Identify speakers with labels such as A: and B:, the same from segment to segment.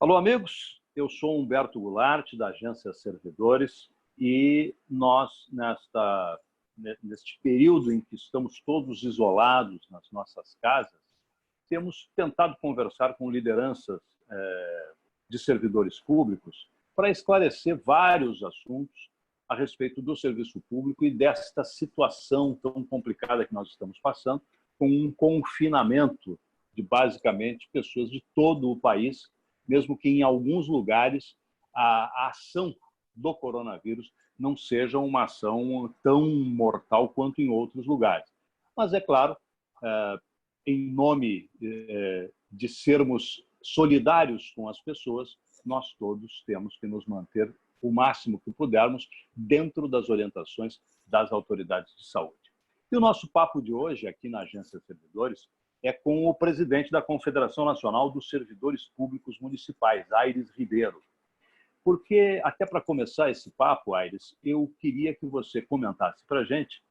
A: Alô, amigos. Eu sou Humberto Goulart, da Agência Servidores, e nós, neste período em que estamos todos isolados nas nossas casas, temos tentado conversar com lideranças de servidores públicos para esclarecer vários assuntos a respeito do serviço público e desta situação tão complicada que nós estamos passando, com um confinamento de, basicamente, pessoas de todo o país, mesmo que em alguns lugares a ação do coronavírus não seja uma ação tão mortal quanto em outros lugares. Mas, é claro, em nome de sermos solidários com as pessoas, nós todos temos que nos manter o máximo que pudermos dentro das orientações das autoridades de saúde. E o nosso papo de hoje, aqui na Agência Servidores, é com o presidente da Confederação Nacional dos Servidores Públicos Municipais, Aires Ribeiro. Porque, até para começar esse papo, Aires, eu queria que você comentasse para a gente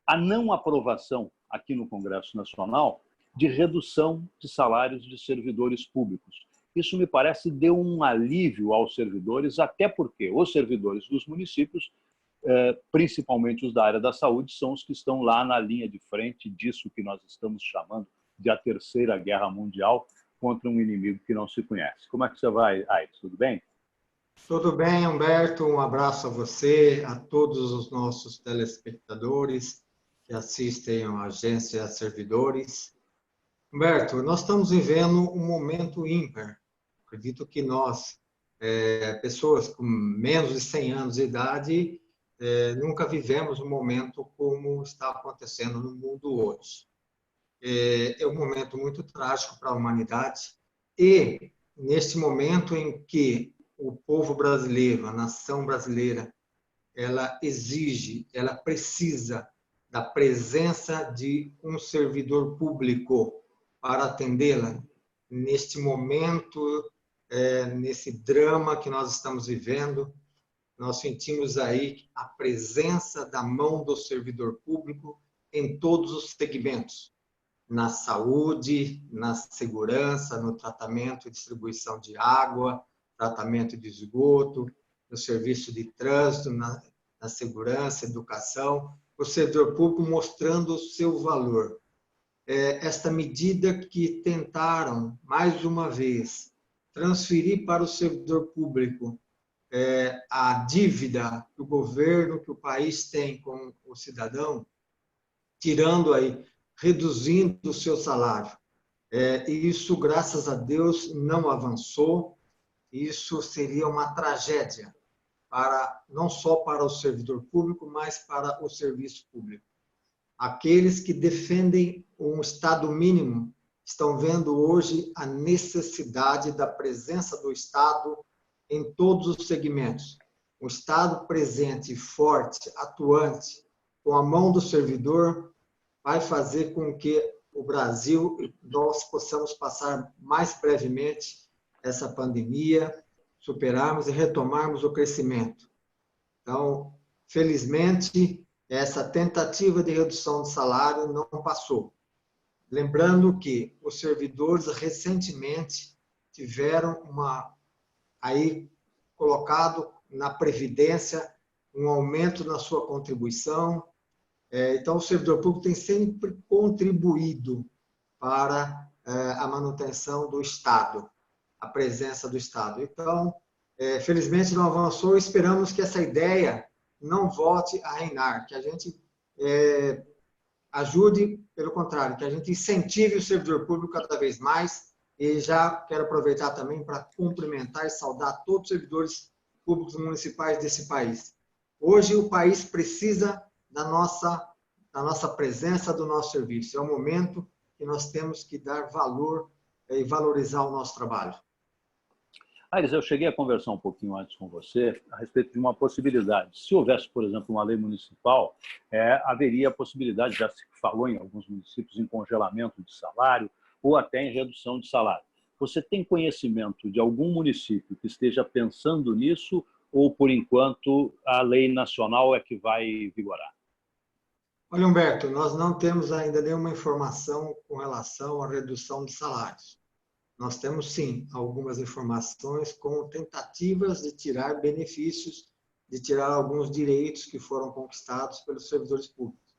A: a não aprovação aqui no Congresso Nacional de redução de salários de servidores públicos. Isso me parece deu um alívio aos servidores, até porque os servidores dos municípios, principalmente os da área da saúde, são os que estão lá na linha de frente disso que nós estamos chamando de a Terceira Guerra Mundial contra um inimigo que não se conhece. Como é que você vai, Aires? Tudo bem?
B: Tudo bem, Humberto. Um abraço a você, a todos os nossos telespectadores que assistem à Agência Servidores. Humberto, nós estamos vivendo um momento ímpar. Acredito que nós, pessoas com menos de 100 anos de idade, nunca vivemos um momento como está acontecendo no mundo hoje. É um momento muito trágico para a humanidade e, neste momento em que o povo brasileiro, a nação brasileira, ela exige, ela precisa da presença de um servidor público para atendê-la neste momento, nesse drama que nós estamos vivendo. Nós sentimos aí a presença da mão do servidor público em todos os segmentos, na saúde, na segurança, no tratamento e distribuição de água, tratamento de esgoto, no serviço de trânsito, na segurança, educação, o servidor público mostrando o seu valor. Esta medida que tentaram, mais uma vez, transferir para o servidor público a dívida que o governo, que o país tem com o cidadão, tirando aí, reduzindo o seu salário. E isso, graças a Deus, não avançou. Isso seria uma tragédia, não só para o servidor público, mas para o serviço público. Aqueles que defendem um Estado mínimo estão vendo hoje a necessidade da presença do Estado em todos os segmentos. Um Estado presente, forte, atuante, com a mão do servidor, vai fazer com que o Brasil, nós possamos passar mais brevemente essa pandemia, superarmos e retomarmos o crescimento. Então, felizmente, essa tentativa de redução de salário não passou. Lembrando que os servidores recentemente tiveram aí colocado na Previdência um aumento na sua contribuição. Então, o servidor público tem sempre contribuído para a manutenção do Estado, a presença do Estado. Então, felizmente não avançou, esperamos que essa ideia não volte a reinar, que a gente ajude, pelo contrário, que a gente incentive o servidor público cada vez mais. E já quero aproveitar também para cumprimentar e saudar todos os servidores públicos municipais desse país. Hoje o país precisa da nossa presença, do nosso serviço. É um momento que nós temos que dar valor e valorizar o nosso trabalho.
A: Aires, eu cheguei a conversar um pouquinho antes com você a respeito de uma possibilidade. Se houvesse, por exemplo, uma lei municipal, haveria a possibilidade, já se falou em alguns municípios, em congelamento de salário ou até em redução de salário. Você tem conhecimento de algum município que esteja pensando nisso ou, por enquanto, a lei nacional é que vai vigorar?
B: Olha, Humberto, nós não temos ainda nenhuma informação com relação à redução de salários. nós temos, sim, algumas informações com tentativas de tirar benefícios, de tirar alguns direitos que foram conquistados pelos servidores públicos.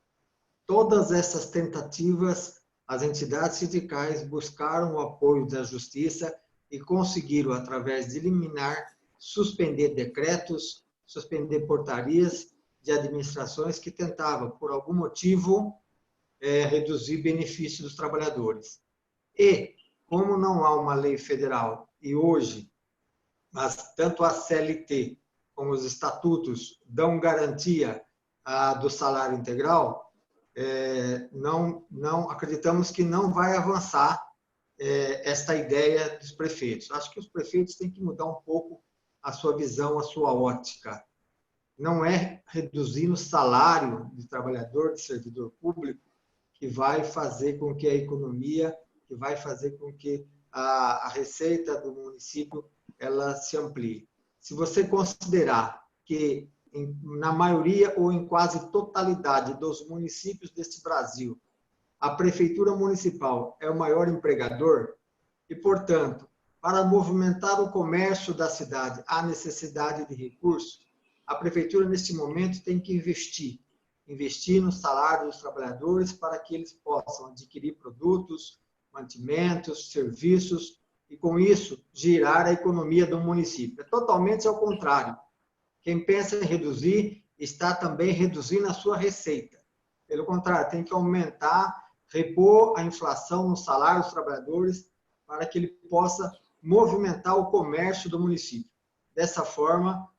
B: Todas essas tentativas, as entidades sindicais buscaram o apoio da Justiça e conseguiram, através de liminar, suspender decretos, suspender portarias de administrações que tentavam, por algum motivo, reduzir benefícios dos trabalhadores. E, como não há uma lei federal, e hoje, tanto a CLT como os estatutos dão garantia do salário integral, não acreditamos que não vai avançar esta ideia dos prefeitos. Acho que os prefeitos têm que mudar um pouco a sua visão, a sua ótica. Não é reduzir o salário de trabalhador, de servidor público, que vai fazer com que a economia, que vai fazer com que a receita do município ela se amplie. Se você considerar que na maioria ou em quase totalidade dos municípios deste Brasil, a prefeitura municipal é o maior empregador e, portanto, para movimentar o comércio da cidade, há necessidade de recursos, a prefeitura, neste momento, tem que investir no salário dos trabalhadores para que eles possam adquirir produtos, mantimentos, serviços e, com isso, girar a economia do município. É totalmente ao contrário. Quem pensa em reduzir está também reduzindo a sua receita. Pelo contrário, tem que aumentar, repor a inflação no salário dos trabalhadores para que ele possa movimentar o comércio do município. Dessa forma,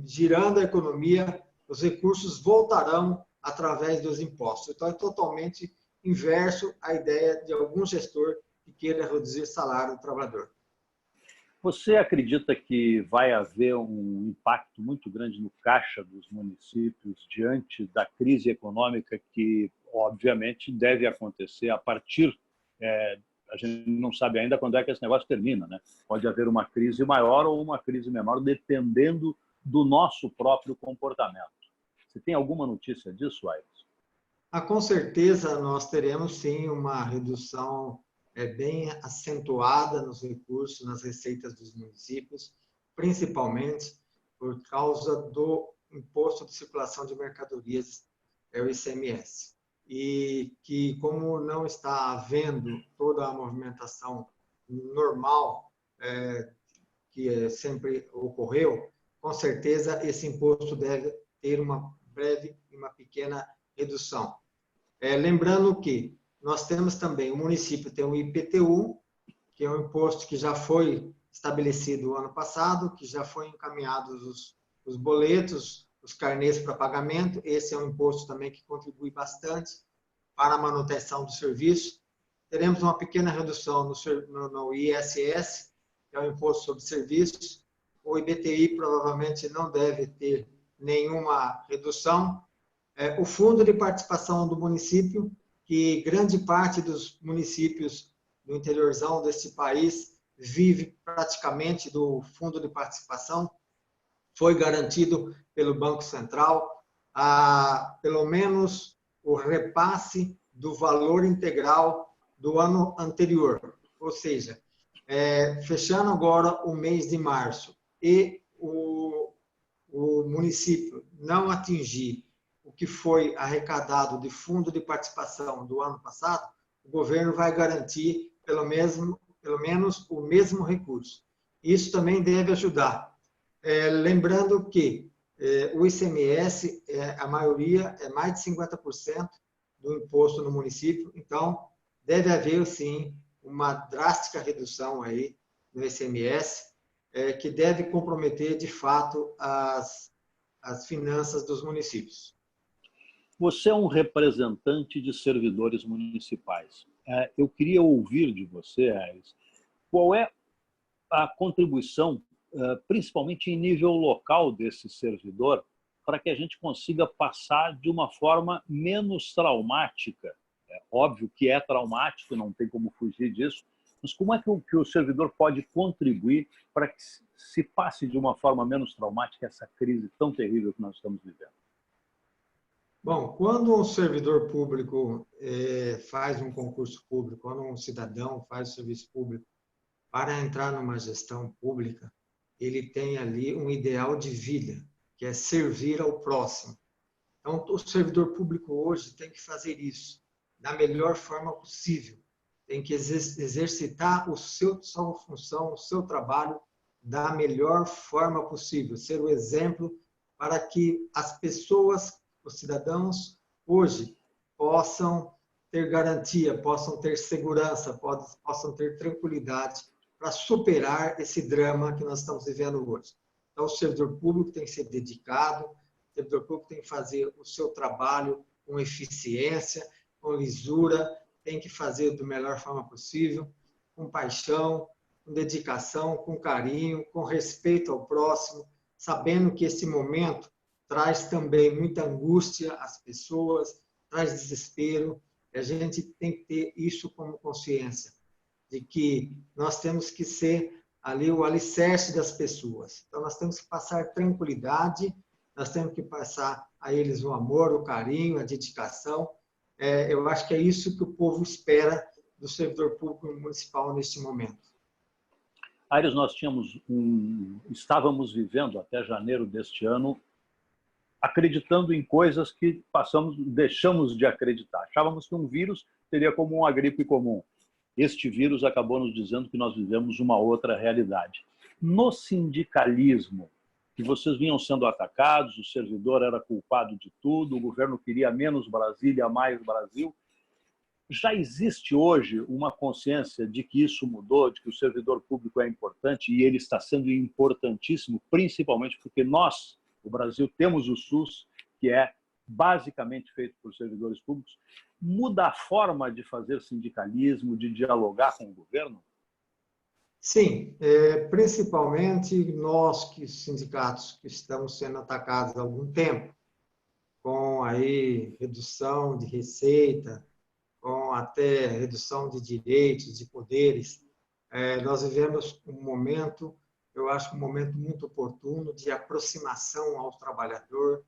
B: girando a economia, os recursos voltarão através dos impostos. Então, é totalmente inverso à ideia de algum gestor que queira reduzir o salário do trabalhador.
A: Você acredita que vai haver um impacto muito grande no caixa dos municípios diante da crise econômica que, obviamente, deve acontecer a partir... a gente não sabe ainda quando é que esse negócio termina, né? Pode haver uma crise maior ou uma crise menor, dependendo do nosso próprio comportamento. Você tem alguma notícia disso, Aires?
B: Com certeza, nós teremos, sim, uma redução bem acentuada nos recursos, nas receitas dos municípios, principalmente por causa do Imposto de Circulação de Mercadorias, o ICMS. E que, como não está havendo toda a movimentação normal que sempre ocorreu, com certeza esse imposto deve ter uma breve e uma pequena redução. Lembrando que nós temos também, o município tem o IPTU, que é um imposto que já foi estabelecido o ano passado, que já foi encaminhados os boletos, os carnês para pagamento. Esse é um imposto também que contribui bastante para a manutenção do serviço. Teremos uma pequena redução no ISS, que é o Imposto sobre Serviços. O IBTI provavelmente não deve ter nenhuma redução. O Fundo de Participação do município, que grande parte dos municípios do interiorzão deste país vive praticamente do Fundo de Participação, foi garantido pelo Banco Central, pelo menos o repasse do valor integral do ano anterior. Ou seja, fechando agora o mês de março e o município não atingir o que foi arrecadado de fundo de participação do ano passado, o governo vai garantir pelo menos o mesmo recurso. Isso também deve ajudar. Lembrando que o ICMS, a maioria, é mais de 50% do imposto no município, então deve haver, sim, uma drástica redução aí no ICMS, que deve comprometer, de fato, as finanças dos municípios.
A: Você é um representante de servidores municipais. Eu queria ouvir de você, Aires, qual é a contribuição, principalmente em nível local desse servidor, para que a gente consiga passar de uma forma menos traumática. É óbvio que é traumático, não tem como fugir disso, mas como é que o servidor pode contribuir para que se passe de uma forma menos traumática essa crise tão terrível que nós estamos vivendo?
B: Bom, quando um servidor público faz um concurso público, quando um cidadão faz um serviço público para entrar numa gestão pública, ele tem ali um ideal de vida, que é servir ao próximo. Então, o servidor público hoje tem que fazer isso da melhor forma possível. Tem que exercitar sua função, o seu trabalho da melhor forma possível. Ser o exemplo para que as pessoas, os cidadãos, hoje, possam ter garantia, possam ter segurança, possam ter tranquilidade para superar esse drama que nós estamos vivendo hoje. Então, o servidor público tem que ser dedicado, o servidor público tem que fazer o seu trabalho com eficiência, com lisura, tem que fazer da melhor forma possível, com paixão, com dedicação, com carinho, com respeito ao próximo, sabendo que esse momento traz também muita angústia às pessoas, traz desespero, e a gente tem que ter isso como consciência, de que nós temos que ser ali o alicerce das pessoas. Então, nós temos que passar tranquilidade, nós temos que passar a eles o amor, o carinho, a dedicação. Eu acho que é isso que o povo espera do servidor público municipal neste momento.
A: Aires, estávamos vivendo até janeiro deste ano acreditando em coisas que deixamos de acreditar. Achávamos que um vírus seria como uma gripe comum. Este vírus acabou nos dizendo que nós vivemos uma outra realidade. No sindicalismo, que vocês vinham sendo atacados, o servidor era culpado de tudo, o governo queria menos Brasília, mais Brasil, já existe hoje uma consciência de que isso mudou, de que o servidor público é importante e ele está sendo importantíssimo, principalmente porque nós, o Brasil, temos o SUS, que é basicamente feito por servidores públicos. Muda a forma de fazer sindicalismo, de dialogar com o governo?
B: Sim, principalmente nós, sindicatos, que estamos sendo atacados há algum tempo, com aí redução de receita, com até redução de direitos, de poderes. Nós vivemos um momento, eu acho um momento muito oportuno de aproximação ao trabalhador,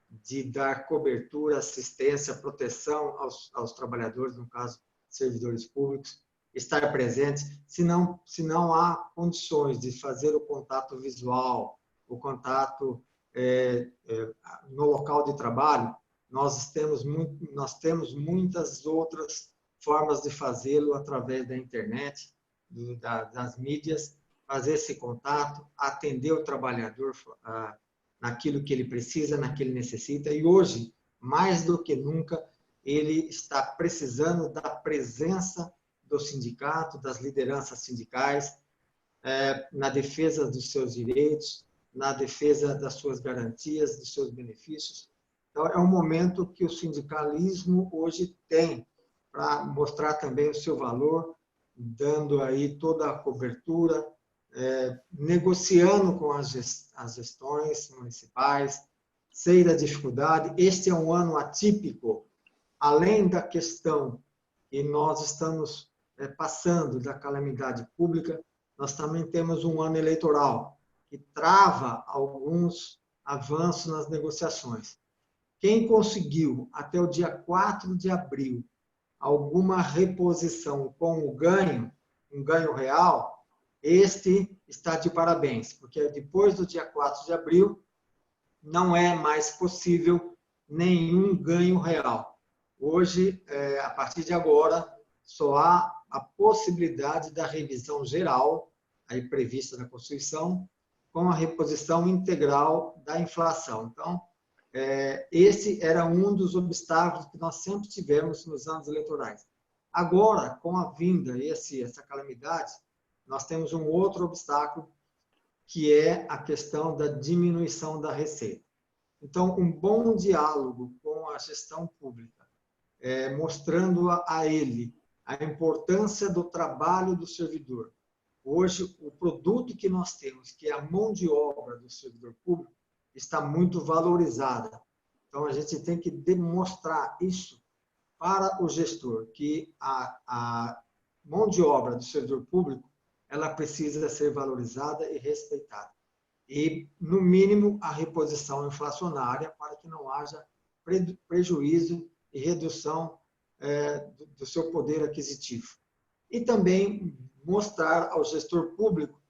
B: de dar cobertura, assistência, proteção aos trabalhadores, no caso, servidores públicos, estar presente, se não há condições de fazer o contato visual, o contato no local de trabalho, nós temos muitas outras formas de fazê-lo através da internet, das mídias, fazer esse contato, atender o trabalhador naquilo que ele precisa, naquilo que ele necessita. E hoje, mais do que nunca, ele está precisando da presença do sindicato, das lideranças sindicais, na defesa dos seus direitos, na defesa das suas garantias, dos seus benefícios. Então, é um momento que o sindicalismo hoje tem para mostrar também o seu valor, dando aí toda a cobertura, negociando com as gestões municipais, sei da dificuldade. Este é um ano atípico, além da questão que nós estamos passando da calamidade pública, nós também temos um ano eleitoral, que trava alguns avanços nas negociações. Quem conseguiu, até o dia 4 de abril, alguma reposição com o ganho, um ganho real, este está de parabéns, porque depois do dia 4 de abril, não é mais possível nenhum ganho real. Hoje, a partir de agora, só há a possibilidade da revisão geral, aí prevista na Constituição, com a reposição integral da inflação. Então, esse era um dos obstáculos que nós sempre tivemos nos anos eleitorais. Agora, com a vinda e essa calamidade, nós temos um outro obstáculo, que é a questão da diminuição da receita. Então, um bom diálogo com a gestão pública, mostrando a ele a importância do trabalho do servidor. Hoje, o produto que nós temos, que é a mão de obra do servidor público, está muito valorizada. Então, a gente tem que demonstrar isso para o gestor, que a mão de obra do servidor público, ela precisa ser valorizada e respeitada. E, no mínimo, a reposição inflacionária para que não haja prejuízo e redução do seu poder aquisitivo. E também mostrar ao gestor público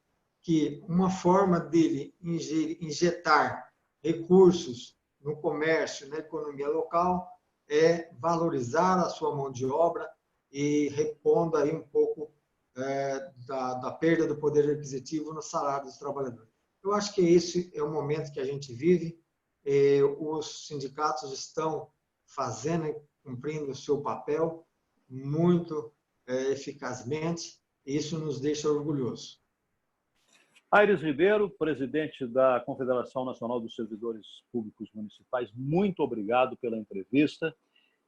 B: que uma forma dele injetar recursos no comércio, na economia local, é valorizar a sua mão de obra e repondo aí um pouco da perda do poder aquisitivo no salário dos trabalhadores. Eu acho que esse é o momento que a gente vive. Os sindicatos estão fazendo e cumprindo o seu papel muito eficazmente, e isso nos deixa orgulhosos.
A: Aires Ribeiro, presidente da Confederação Nacional dos Servidores Públicos Municipais, muito obrigado pela entrevista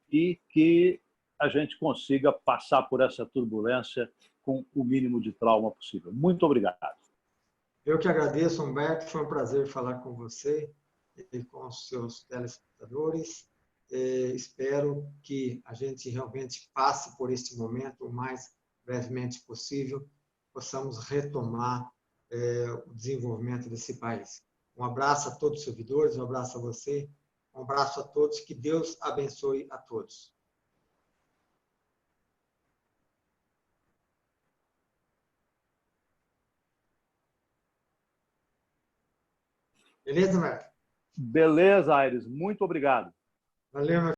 A: e que a gente consiga passar por essa turbulência com o mínimo de trauma possível. Muito obrigado.
B: Eu que agradeço, Humberto. Foi um prazer falar com você e com os seus telespectadores. Espero que a gente realmente passe por este momento o mais brevemente possível, possamos retomar o desenvolvimento desse país. Um abraço a todos os servidores, um abraço a você, um abraço a todos, que Deus abençoe a todos. Beleza, Humberto?
A: Beleza, Aires. Muito obrigado.
B: Valeu, meu